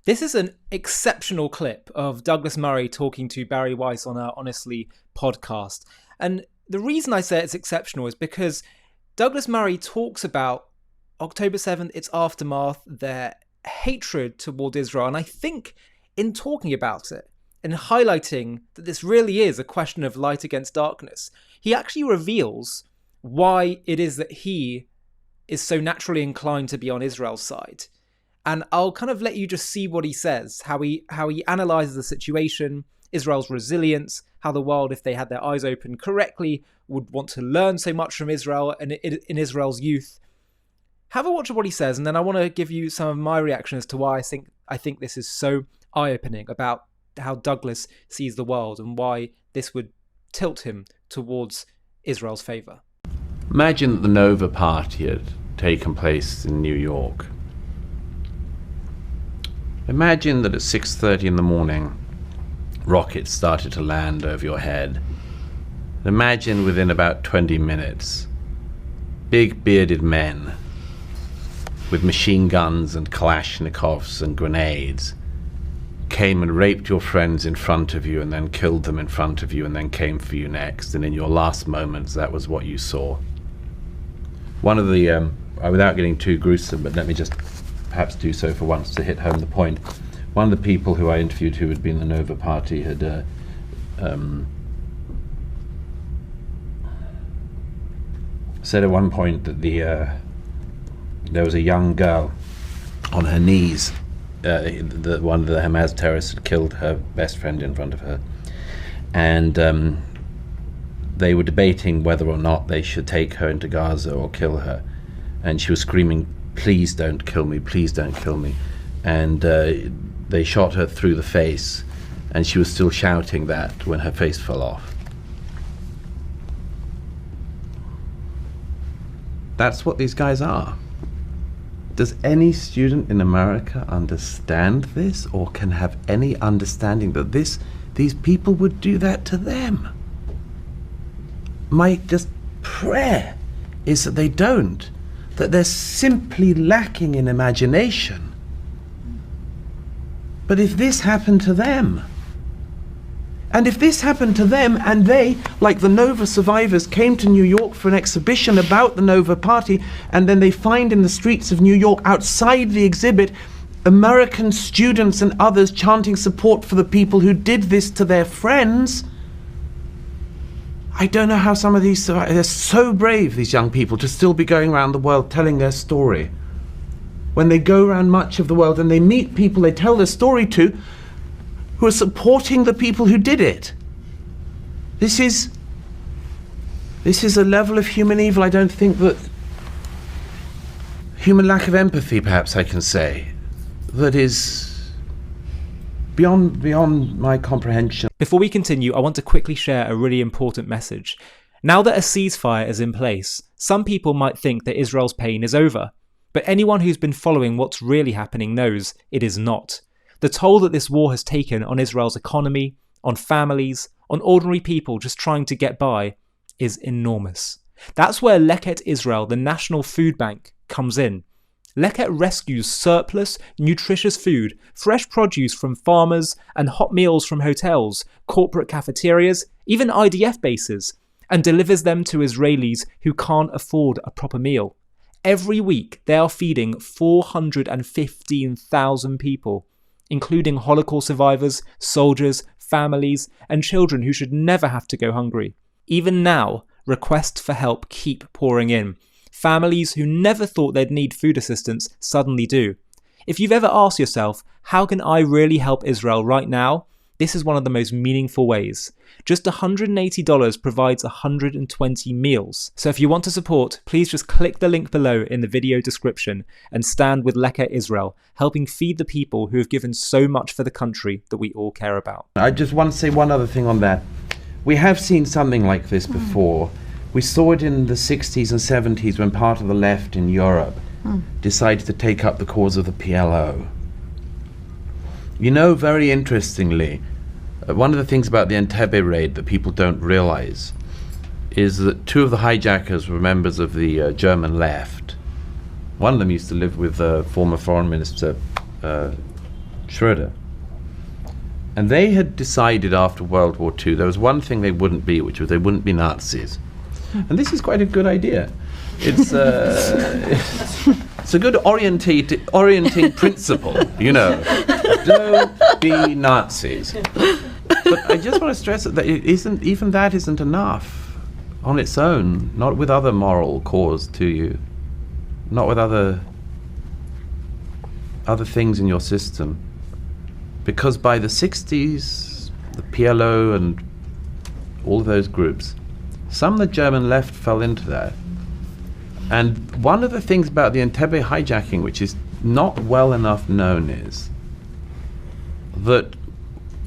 This is an exceptional clip of Douglas Murray talking to Barry Weiss on our Honestly podcast. And the reason I say it's exceptional is because Douglas Murray talks about October 7th, its aftermath, their hatred toward Israel. And I think in talking about it and highlighting that this really is a question of light against darkness, he actually reveals why it is that he is so naturally inclined to be on Israel's side. And I'll kind of let you just see what he says, how he analyzes the situation, Israel's resilience, how the world, if they had their eyes open correctly, would want to learn so much from Israel and in Israel's youth. Have a watch of what he says, and then I want to give you some of my reaction as to why I think this is so eye-opening about how Douglas sees the world and why this would tilt him towards Israel's favour. Imagine that the Nova Party had taken place in New York. Imagine that at 6:30 in the morning, rockets started to land over your head. Imagine within about 20 minutes, big bearded men with machine guns and Kalashnikovs and grenades came and raped your friends in front of you and then killed them in front of you and then came for you next. And in your last moments, that was what you saw. One of the, without getting too gruesome, but let me just perhaps do so for once to hit home the point. One of the people who I interviewed who had been in the Nova Party had said at one point that there was a young girl on her knees. One of the Hamas terrorists had killed her best friend in front of her. And they were debating whether or not they should take her into Gaza or kill her. And she was screaming, "Please don't kill me, please don't kill me." And they shot her through the face, and she was still shouting that when her face fell off. That's what these guys are. Does any student in America understand this, or can have any understanding that these people would do that to them? My just prayer is that they don't, that they're simply lacking in imagination. But if this happened to them, and if this happened to them and they, like the Nova survivors, came to New York for an exhibition about the Nova Party, and then they find in the streets of New York outside the exhibit American students and others chanting support for the people who did this to their friends, I don't know how some of these survivors, they're so brave, these young people, to still be going around the world telling their story. When they go around much of the world and they meet people they tell their story to, who are supporting the people who did it. This is a level of human evil I don't think that, human lack of empathy perhaps I can say, that is beyond my comprehension. Before we continue, I want to quickly share a really important message. Now that a ceasefire is in place, some people might think that Israel's pain is over. But anyone who's been following what's really happening knows it is not. The toll that this war has taken on Israel's economy, on families, on ordinary people just trying to get by is enormous. That's where Leket Israel, the National Food Bank, comes in. Leket rescues surplus, nutritious food, fresh produce from farmers, and hot meals from hotels, corporate cafeterias, even IDF bases, and delivers them to Israelis who can't afford a proper meal. Every week, they are feeding 415,000 people, including Holocaust survivors, soldiers, families, and children who should never have to go hungry. Even now, requests for help keep pouring in. Families who never thought they'd need food assistance suddenly do. If you've ever asked yourself, how can I really help Israel right now? This is one of the most meaningful ways. Just $180 provides 120 meals. So if you want to support, please just click the link below in the video description and stand with Leket Israel, helping feed the people who have given so much for the country that we all care about. I just want to say one other thing on that. We have seen something like this before. We saw it in the 60s and 70s when part of the left in Europe decided to take up the cause of the PLO. You know, very interestingly, one of the things about the Entebbe raid that people don't realize is that two of the hijackers were members of the German left. One of them used to live with former Foreign Minister Schroeder. And they had decided after World War II there was one thing they wouldn't be, which was they wouldn't be Nazis. And this is quite a good idea. It's a good orienting principle, you know. Don't be Nazis. But I just want to stress that even that isn't enough on its own, not with other moral cause to you, not with other things in your system. Because by the 60s, the PLO and all of those groups, some of the German left fell into that. And one of the things about the Entebbe hijacking, which is not well enough known, is that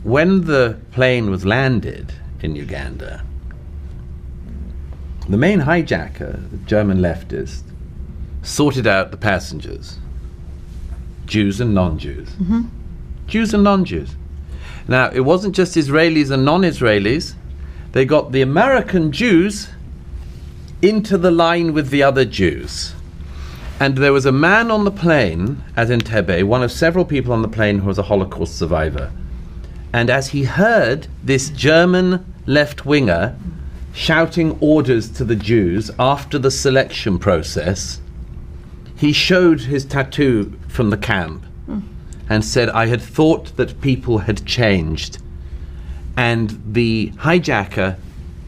when the plane was landed in Uganda, the main hijacker, the German leftist, sorted out the passengers, Jews and non-Jews. Mm-hmm. Jews and non-Jews. Now, it wasn't just Israelis and non-Israelis. They got the American Jews into the line with the other Jews. And there was a man on the plane at Entebbe, one of several people on the plane who was a Holocaust survivor. And as he heard this German left-winger shouting orders to the Jews after the selection process, he showed his tattoo from the camp and said, "I had thought that people had changed." And the hijacker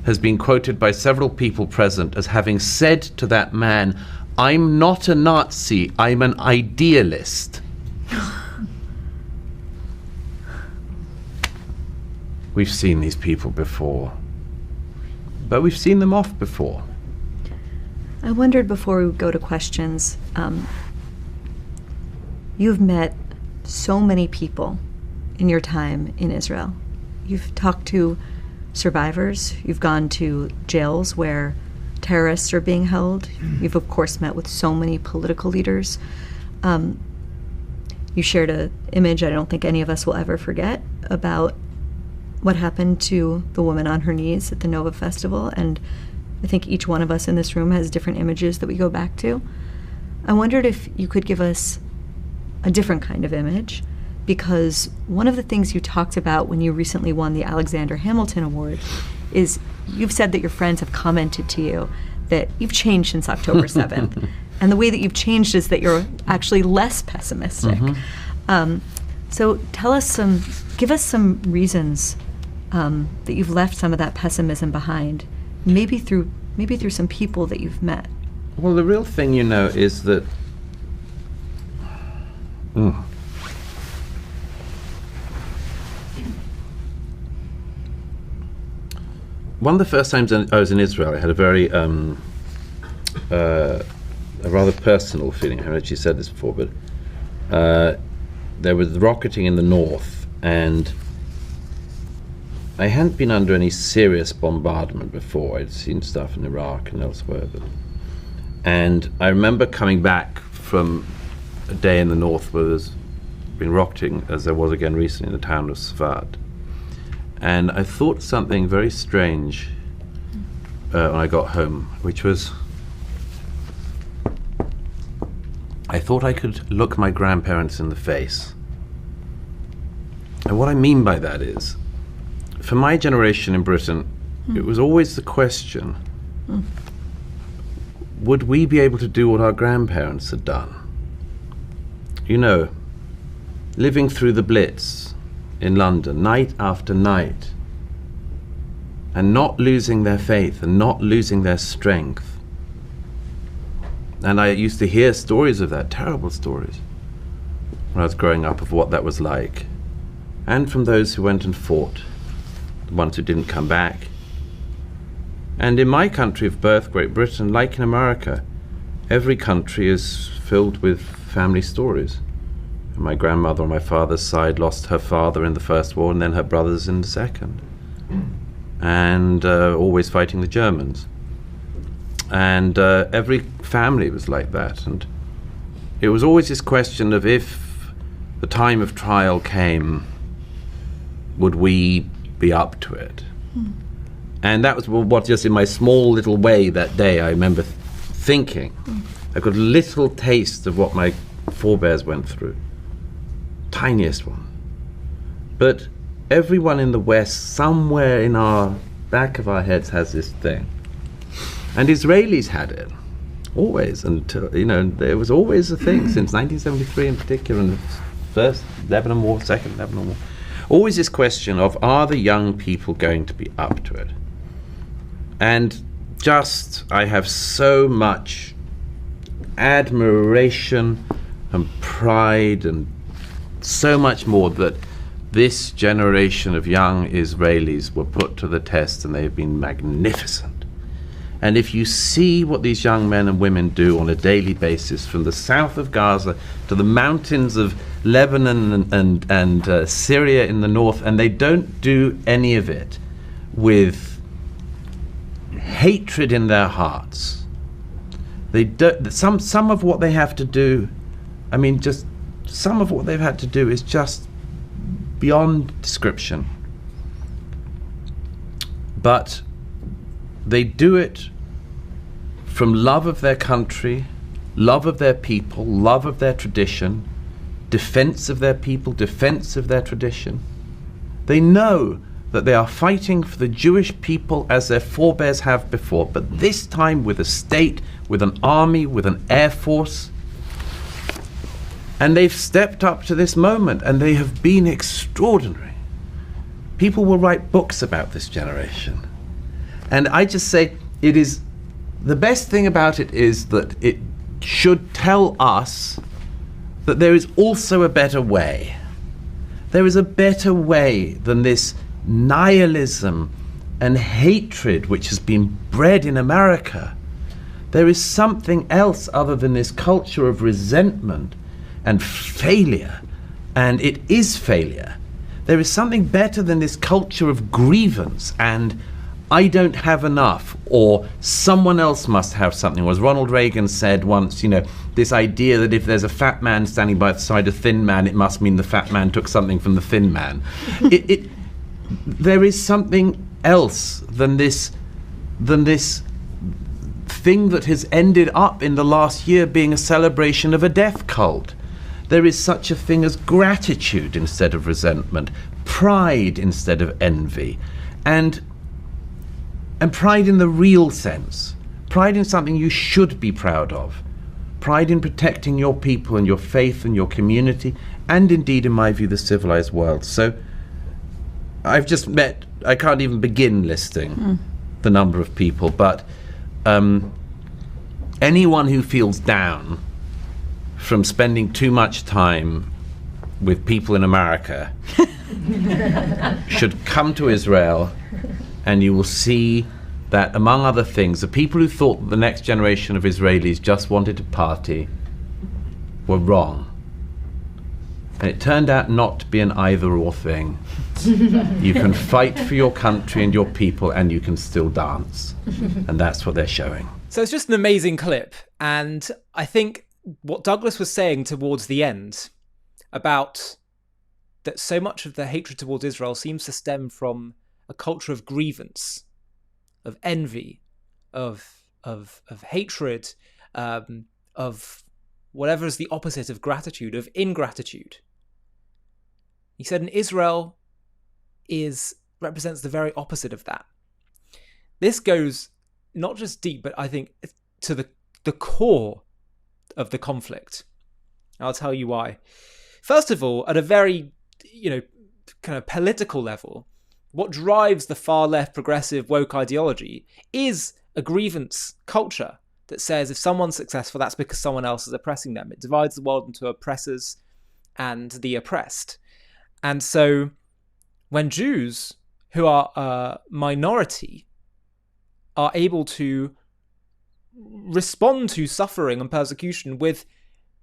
has been quoted by several people present as having said to that man, "I'm not a Nazi, I'm an idealist." We've seen these people before, but we've seen them off before. I wondered before we go to questions, you've met so many people in your time in Israel. You've talked to survivors, you've gone to jails where terrorists are being held, you've of course met with so many political leaders. You shared an image I don't think any of us will ever forget about what happened to the woman on her knees at the Nova Festival, and I think each one of us in this room has different images that we go back to. I wondered if you could give us a different kind of image, because one of the things you talked about when you recently won the Alexander Hamilton Award is you've said that your friends have commented to you that you've changed since October 7th. And the way that you've changed is that you're actually less pessimistic. Mm-hmm. So give us some reasons that you've left some of that pessimism behind, maybe through some people that you've met. Well, the real thing, is that one of the first times I was in Israel, I had a very a rather personal feeling. I heard you said this before, but there was rocketing in the north, and I hadn't been under any serious bombardment before. I'd seen stuff in Iraq and elsewhere, and I remember coming back from a day in the north where there's been rocketing, as there was again recently in the town of Sfat. And I thought something very strange when I got home, which was I thought I could look my grandparents in the face. And what I mean by that is, for my generation in Britain, it was always the question, would we be able to do what our grandparents had done? Living through the Blitz in London, night after night, and not losing their faith and not losing their strength. And I used to hear stories of that, terrible stories, when I was growing up, of what that was like. And from those who went and fought, the ones who didn't come back. And in my country of birth, Great Britain, like in America, every country is filled with family stories. My grandmother on my father's side lost her father in the First War and then her brothers in the Second. And always fighting the Germans. And every family was like that. And it was always this question of, if the time of trial came, would we be up to it? And that was what, just in my small little way that day, I remember thinking. I got a little taste of what my forebears went through. tiniest one. But everyone in the West, somewhere in our back of our heads, has this thing. And Israelis had it, always. Until, you know, there was always a thing, since 1973 in particular, and the first Lebanon War, second Lebanon War. Always this question of, are the young people going to be up to it? And I have so much admiration and pride and so much more that this generation of young Israelis were put to the test, and they've been magnificent. And if you see what these young men and women do on a daily basis, from the south of Gaza to the mountains of Lebanon and Syria in the north, and they don't do any of it with hatred in their hearts. They don't. Some of what they have to do, I mean, just some of what they've had to do is just beyond description. But they do it from love of their country, love of their people, love of their tradition, defense of their people, defense of their tradition. They know that they are fighting for the Jewish people as their forebears have before, but this time with a state, with an army, with an air force. And they've stepped up to this moment, and they have been extraordinary. People will write books about this generation. And I just say, it is, the best thing about it is that it should tell us that there is also a better way. There is a better way than this nihilism and hatred which has been bred in America. There is something else other than this culture of resentment and failure, and it is failure. There is something better than this culture of grievance and I don't have enough, or someone else must have something. Or as Ronald Reagan said once, you know, this idea that if there's a fat man standing by the side of a thin man, it must mean the fat man took something from the thin man. There is something else than this thing that has ended up in the last year being a celebration of a death cult. There is such a thing as gratitude instead of resentment, pride instead of envy, and pride in the real sense, pride in something you should be proud of, pride in protecting your people and your faith and your community, and indeed, in my view, the civilized world. So I've just met, I can't even begin listing the number of people, but anyone who feels down from spending too much time with people in America should come to Israel, and you will see that, among other things, the people who thought that the next generation of Israelis just wanted to party were wrong. And it turned out not to be an either-or thing. You can fight for your country and your people, and you can still dance. And that's what they're showing. So it's just an amazing clip. And I think what Douglas was saying towards the end about that so much of the hatred towards Israel seems to stem from a culture of grievance, of envy, of hatred, of whatever is the opposite of gratitude, of ingratitude. He said, and Israel represents the very opposite of that. This goes not just deep, but I think to the core of the conflict. I'll tell you why. First of all, at a very, kind of political level, what drives the far left progressive woke ideology is a grievance culture that says if someone's successful, that's because someone else is oppressing them. It divides the world into oppressors and the oppressed. And so when Jews, who are a minority, are able to respond to suffering and persecution with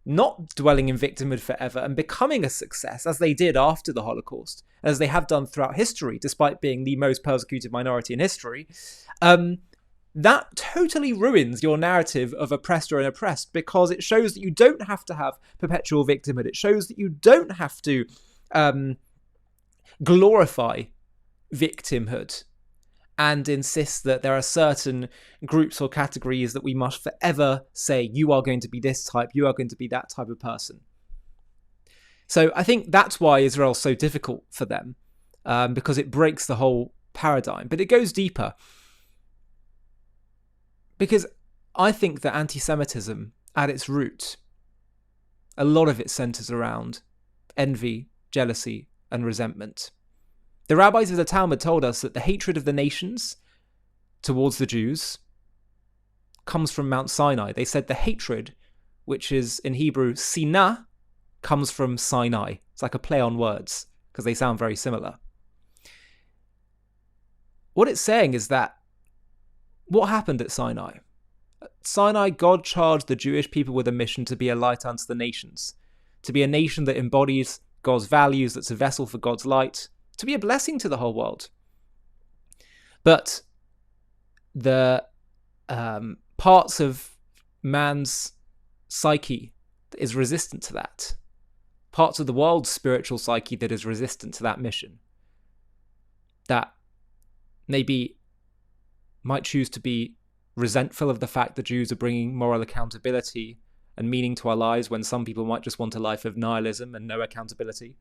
not dwelling in victimhood forever and becoming a success, as they did after the Holocaust, as they have done throughout history, despite being the most persecuted minority in history, that totally ruins your narrative of oppressor and oppressed, because it shows that you don't have to have perpetual victimhood. It shows that you don't have to glorify victimhood and insist that there are certain groups or categories that we must forever say, you are going to be this type, you are going to be that type of person. So I think that's why Israel's so difficult for them, because it breaks the whole paradigm. But it goes deeper. Because I think that anti-Semitism, at its root, a lot of it centers around envy, jealousy, and resentment. The rabbis of the Talmud told us that the hatred of the nations towards the Jews comes from Mount Sinai. They said the hatred, which is in Hebrew sinah, comes from Sinai. It's like a play on words because they sound very similar. What it's saying is that what happened at Sinai? At Sinai, God charged the Jewish people with a mission to be a light unto the nations, to be a nation that embodies God's values, that's a vessel for God's light, to be a blessing to the whole world. But the parts of man's psyche that is resistant to that, parts of the world's spiritual psyche that is resistant to that mission, that maybe might choose to be resentful of the fact that Jews are bringing moral accountability and meaning to our lives when some people might just want a life of nihilism and no accountability.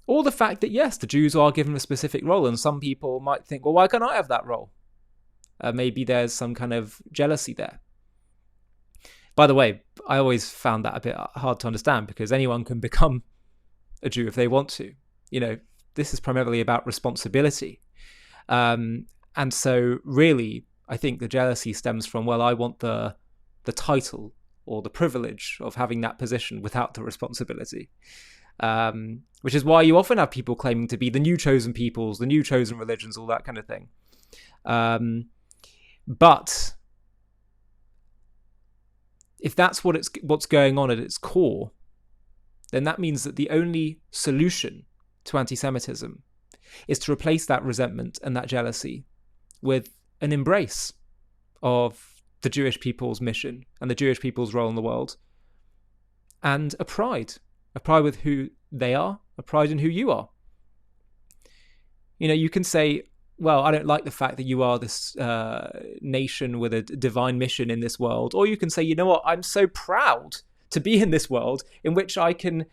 Or the fact that, yes, the Jews are given a specific role, and some people might think, well, why can't I have that role? Maybe there's some kind of jealousy there. By the way, I always found that a bit hard to understand, because anyone can become a Jew if they want to. You know, this is primarily about responsibility. And so really, I think the jealousy stems from, well, I want the title or the privilege of having that position without the responsibility. Which is why you often have people claiming to be the new chosen peoples, the new chosen religions, all that kind of thing. But if that's what's going on at its core, then that means that the only solution to anti-Semitism is to replace that resentment and that jealousy with an embrace of the Jewish people's mission and the Jewish people's role in the world, and a pride with who they are, a pride in who you are. You know, you can say, well, I don't like the fact that you are this nation with a divine mission in this world. Or you can say, you know what, I'm so proud to be in this world in which I can,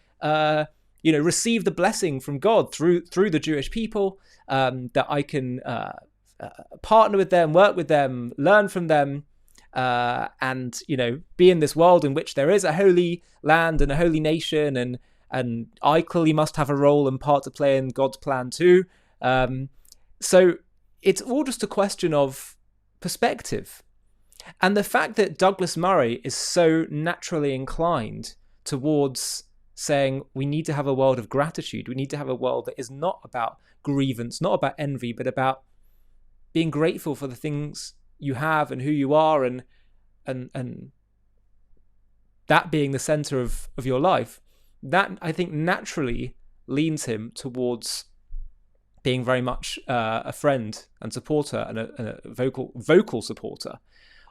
receive the blessing from God through the Jewish people, that I can partner with them, work with them, learn from them, and, be in this world in which there is a holy land and a holy nation, and I clearly must have a role and part to play in God's plan too. So it's all just a question of perspective. And the fact that Douglas Murray is so naturally inclined towards saying we need to have a world of gratitude, we need to have a world that is not about grievance, not about envy, but about being grateful for the things you have and who you are, and that being the center of your life, that I think naturally leans him towards being very much a friend and supporter and a vocal supporter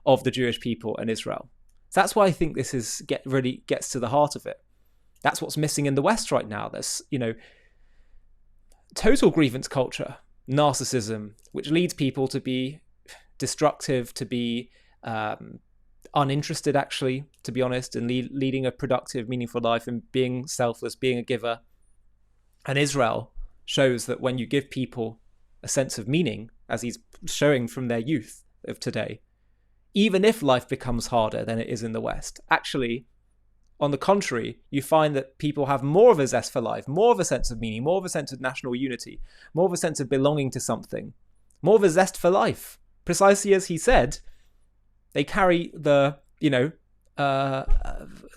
of the Jewish people and Israel. So that's why I think this really gets to the heart of it. That's what's missing in the West right now. There's, total grievance culture, narcissism, which leads people to be destructive, to be uninterested, actually, to be honest, and leading a productive, meaningful life and being selfless, being a giver. And Israel shows that when you give people a sense of meaning, as he's showing from their youth of today, even if life becomes harder than it is in the West, actually, on the contrary, you find that people have more of a zest for life, more of a sense of meaning, more of a sense of national unity, more of a sense of belonging to something, more of a zest for life. Precisely as he said, they carry the,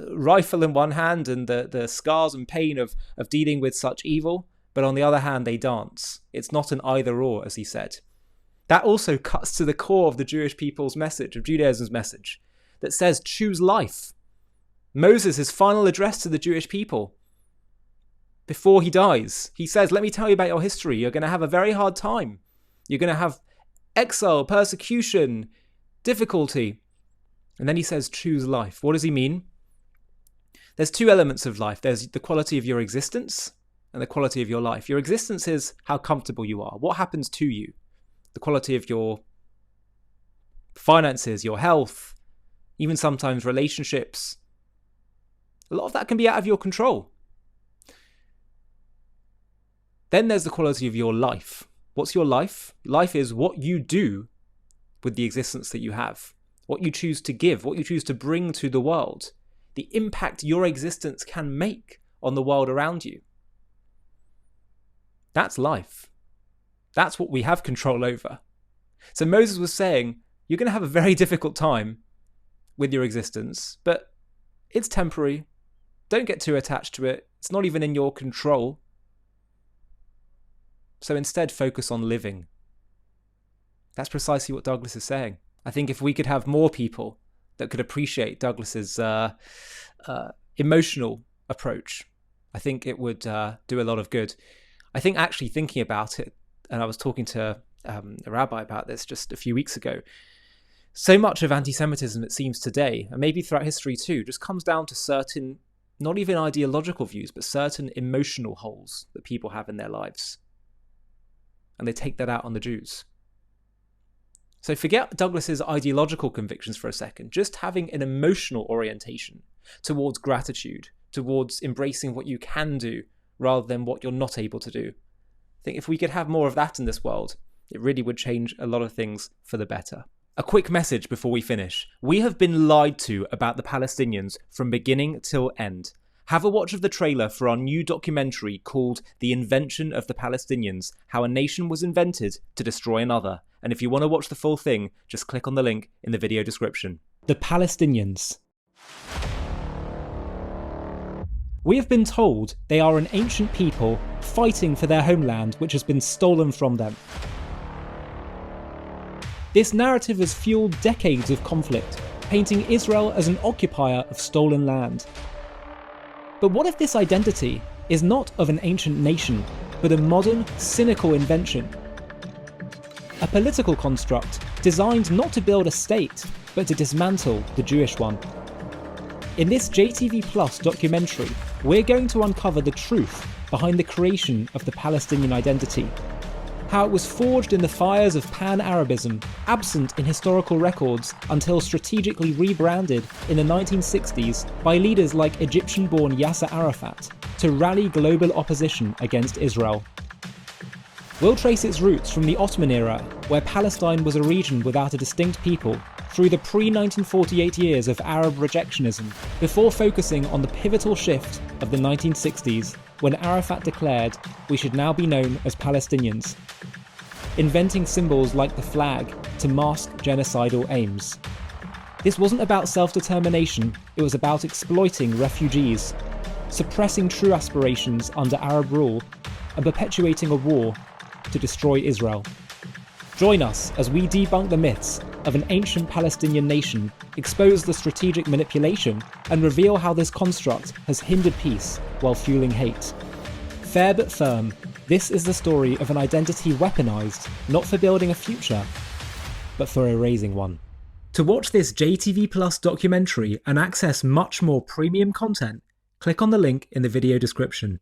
rifle in one hand and the scars and pain of dealing with such evil, but on the other hand, they dance. It's not an either or, as he said. That also cuts to the core of the Jewish people's message, of Judaism's message, that says, choose life. Moses' final address to the Jewish people before he dies, he says, let me tell you about your history. You're going to have a very hard time. You're going to have exile, persecution, difficulty. And then he says, choose life. What does he mean? There's two elements of life. There's the quality of your existence and the quality of your life. Your existence is how comfortable you are. What happens to you? The quality of your finances, your health, even sometimes relationships, A lot of that can be out of your control. Then there's the quality of your life. What's your life? Life is what you do with the existence that you have, what you choose to give, what you choose to bring to the world, the impact your existence can make on the world around you. That's life. That's what we have control over. So Moses was saying, you're going to have a very difficult time with your existence, but it's temporary. Don't get too attached to it. It's not even in your control. So instead, focus on living. That's precisely what Douglas is saying. I think if we could have more people that could appreciate Douglas's emotional approach, I think it would do a lot of good. I think actually thinking about it, and I was talking to a rabbi about this just a few weeks ago, so much of anti-Semitism, it seems today, and maybe throughout history too, just comes down to certain, not even ideological views, but certain emotional holes that people have in their lives. And they take that out on the Jews. So forget Douglas's ideological convictions for a second. Just having an emotional orientation towards gratitude, towards embracing what you can do rather than what you're not able to do. I think if we could have more of that in this world, it really would change a lot of things for the better. A quick message before we finish. We have been lied to about the Palestinians from beginning till end. Have a watch of the trailer for our new documentary called The Invention of the Palestinians, How a Nation Was Invented to Destroy Another. And if you want to watch the full thing, just click on the link in the video description. The Palestinians. We have been told they are an ancient people fighting for their homeland which has been stolen from them. This narrative has fueled decades of conflict, painting Israel as an occupier of stolen land. But what if this identity is not of an ancient nation, but a modern, cynical invention? A political construct designed not to build a state, but to dismantle the Jewish one. In this JTV Plus documentary, we're going to uncover the truth behind the creation of the Palestinian identity, how it was forged in the fires of pan-Arabism, absent in historical records until strategically rebranded in the 1960s by leaders like Egyptian-born Yasser Arafat to rally global opposition against Israel. We'll trace its roots from the Ottoman era, where Palestine was a region without a distinct people, through the pre-1948 years of Arab rejectionism, before focusing on the pivotal shift of the 1960s, when Arafat declared we should now be known as Palestinians, inventing symbols like the flag to mask genocidal aims. This wasn't about self-determination, it was about exploiting refugees, suppressing true aspirations under Arab rule, and perpetuating a war to destroy Israel. Join us as we debunk the myths of an ancient Palestinian nation, expose the strategic manipulation, and reveal how this construct has hindered peace while fueling hate. Fair but firm, this is the story of an identity weaponized not for building a future, but for erasing one. To watch this JTV Plus documentary and access much more premium content, click on the link in the video description.